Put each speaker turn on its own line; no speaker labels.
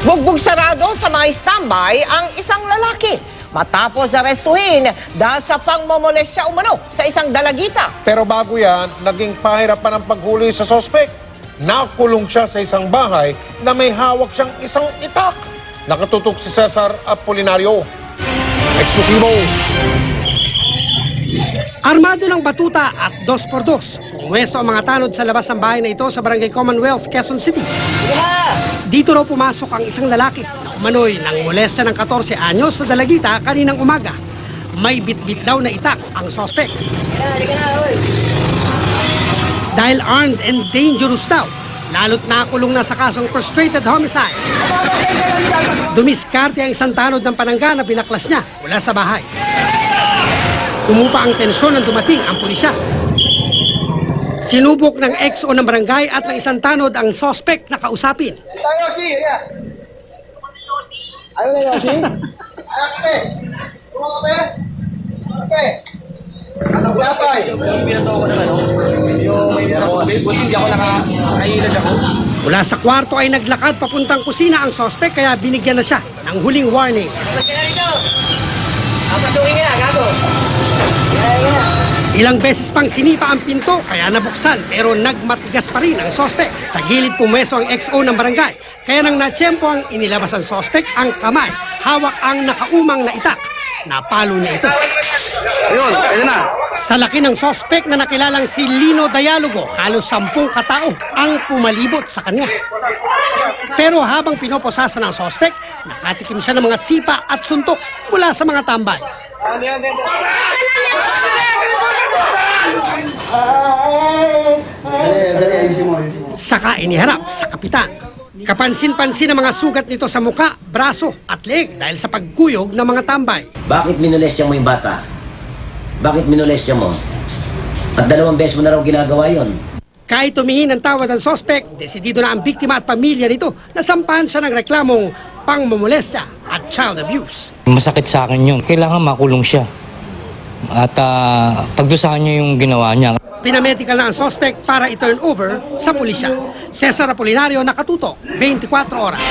Bugbog sarado sa mga standby ang isang lalaki matapos arestuhin dahil sa pangmomolestya umano sa isang dalagita.
Pero bago yan, naging pahirapan ang paghuli sa sospek. Nakulong siya sa isang bahay na may hawak siyang isang itak. Nakatutok si Cesar Apolinario. Eksklusibo.
Armado ng batuta at 2x2. Pumwesto ang mga tanod sa labas ng bahay na ito sa Barangay Commonwealth, Quezon City. Dito raw pumasok ang isang lalaki na umano'y nang molestya ng 14 anyos sa dalagita kaninang umaga. May bitbit daw na itak ang sospek. Dahil armed and dangerous daw, lalo't nakulong na sa kasong frustrated homicide. Dumiskarte ang isang tanod ng panangga na binaklas niya mula sa bahay. Umupa ang tensyon nang dumating ang pulisya. Sinubok ng XO ng barangay at ng isang tanod ang sospek na kausapin.
Tayo si, ya. Ano na Yoshi? Ate. Kumape. Ate. Ano kulapay?
Yung binato ko ng ano, yung may buti hindi ako nakailag ako.
Mula sa kwarto ay naglakad papuntang kusina ang sospek kaya binigyan na siya ng huling warning.
Pagkala rito! Papasukin ka na, gago!
Ilang beses pang sinipa ang pinto kaya nabuksan pero nagmatigas pa rin ang sospek. Sa gilid pumesto ang XO ng barangay kaya nang natsyempo ang inilabas ang sospek ang kamay. Hawak ang nakaumang na itak. Napalo niya ito.
Ayun, pwede na.
Sa laki ng sospek na nakilalang si Lino Dialogo, halos 10 katao ang pumalibot sa kanya. Pero habang pinoposasa ng sospek, nakatikim siya ng mga sipa at suntok mula sa mga tambay. Saka iniharap sa kapitan. Kapansin-pansin ang mga sugat nito sa muka, braso at leg dahil sa pagkuyog ng mga tambay.
Bakit minolestya mo yung bata? Bakit minolestya mo? At 2 beses mo na raw ginagawa yon.
Kahit tumingin ng tawad ang sospek, desidido na ang biktima at pamilya nito na sampahan siya ng reklamong pangmomolestya at child abuse.
Masakit sa akin yun. Kailangan makulong siya. At pagdusahan niya yung ginawa niya.
Pinamedical na ang sospek para i-turn over sa pulisya. Cesar Apolinario, nakatutok, 24 oras.